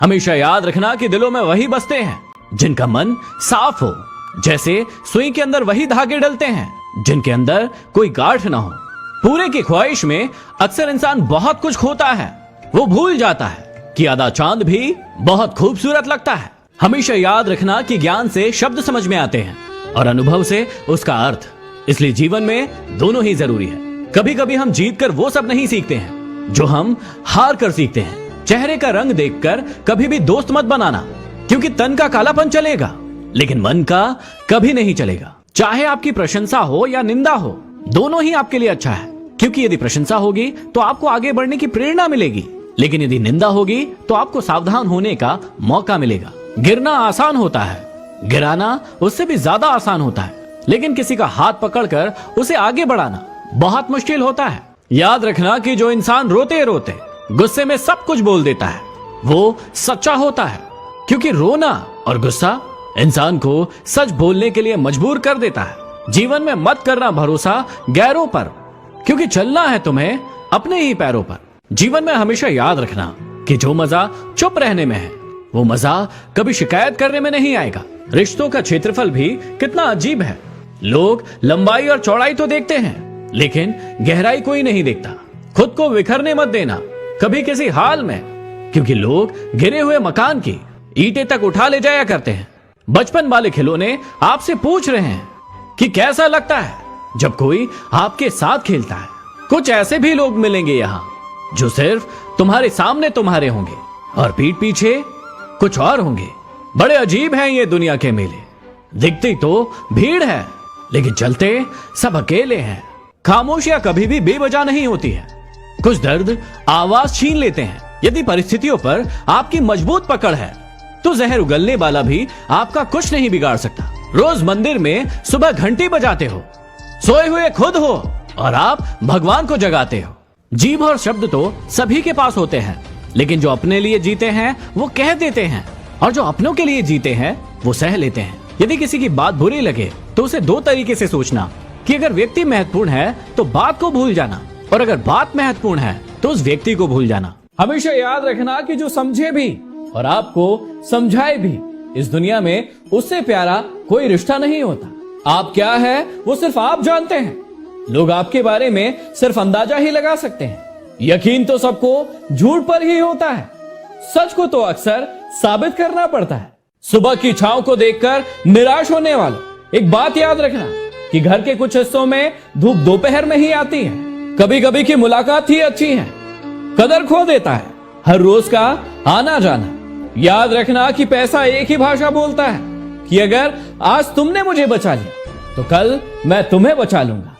हमेशा याद रखना कि दिलों में वही बसते हैं जिनका मन साफ हो। जैसे सुई के अंदर वही धागे डलते हैं जिनके अंदर कोई गांठ ना हो। पूरे की ख्वाहिश में अक्सर इंसान बहुत कुछ खोता है। वो भूल जाता है कि आधा चांद भी बहुत खूबसूरत लगता है। हमेशा याद रखना कि ज्ञान से शब्द समझ में आते हैं और अनुभव से उसका अर्थ। इसलिए जीवन में दोनों ही जरूरी है। कभी कभी हम जीत कर वो सब नहीं सीखते हैं जो हम हार कर सीखते हैं। चेहरे का रंग देखकर कभी भी दोस्त मत बनाना, क्योंकि तन का कालापन चलेगा लेकिन मन का कभी नहीं चलेगा। चाहे आपकी प्रशंसा हो या निंदा हो, दोनों ही आपके लिए अच्छा है, क्योंकि यदि प्रशंसा होगी तो आपको आगे बढ़ने की प्रेरणा मिलेगी, लेकिन यदि निंदा होगी तो आपको सावधान होने का मौका मिलेगा। गिरना आसान होता है, गिराना उससे भी ज्यादा आसान होता है, लेकिन किसी का हाथ पकड़कर उसे आगे बढ़ाना बहुत मुश्किल होता है। याद रखना कि जो इंसान रोते रोते गुस्से में सब कुछ बोल देता है वो सच्चा होता है, क्योंकि रोना और गुस्सा इंसान को सच बोलने के लिए मजबूर कर देता है। जीवन में मत करना भरोसा गैरों पर, क्योंकि चलना है तुम्हें अपने ही पैरों पर। जीवन में हमेशा याद रखना कि जो मजा चुप रहने में है वो मजा कभी शिकायत करने में नहीं आएगा। रिश्तों का क्षेत्रफल भी कितना अजीब है। लोग लंबाई और चौड़ाई तो देखते हैं, लेकिन गहराई कोई नहीं देखता। खुद को बिखरने मत देना कभी किसी हाल में, क्योंकि लोग गिरे हुए मकान की ईंटें तक उठा ले जाया करते हैं। बचपन वाले खिलौने आपसे पूछ रहे हैं कि कैसा लगता है जब कोई आपके साथ खेलता है। कुछ ऐसे भी लोग मिलेंगे यहाँ जो सिर्फ तुम्हारे सामने तुम्हारे होंगे और पीठ पीछे कुछ और होंगे। बड़े अजीब हैं ये दुनिया के मेले। दिखती तो भीड़ है, लेकिन चलते सब अकेले हैं। खामोशियां कभी भी बेवजह नहीं होती है। कुछ दर्द आवाज छीन लेते हैं। यदि परिस्थितियों पर आपकी मजबूत पकड़ है तो जहर उगलने वाला भी आपका कुछ नहीं बिगाड़ सकता। रोज मंदिर में सुबह घंटी बजाते हो, सोए हुए खुद हो और आप भगवान को जगाते हो। जीभ और शब्द तो सभी के पास होते हैं, लेकिन जो अपने लिए जीते हैं वो कह देते हैं, और जो अपनों के लिए जीते हैं वो सह लेते हैं। यदि किसी की बात बुरी लगे तो उसे दो तरीके से सोचना कि अगर व्यक्ति महत्वपूर्ण है तो बात को भूल जाना, और अगर बात महत्वपूर्ण है तो उस व्यक्ति को भूल जाना। हमेशा याद रखना कि जो समझे भी और आपको समझाए भी, इस दुनिया में उससे प्यारा कोई रिश्ता नहीं होता। आप क्या है वो सिर्फ आप जानते हैं। लोग आपके बारे में सिर्फ अंदाजा ही लगा सकते हैं। यकीन तो सबको झूठ पर ही होता है, सच को तो अक्सर साबित करना पड़ता है। सुबह की छांव को देखकर निराश होने वालों, एक बात याद रखना कि घर के कुछ हिस्सों में धूप दोपहर में ही आती है। कभी कभी की मुलाकात ही अच्छी है। कदर खो देता है हर रोज का आना जाना। याद रखना कि पैसा एक ही भाषा बोलता है कि अगर आज तुमने मुझे बचा लिया तो कल मैं तुम्हें बचा लूंगा।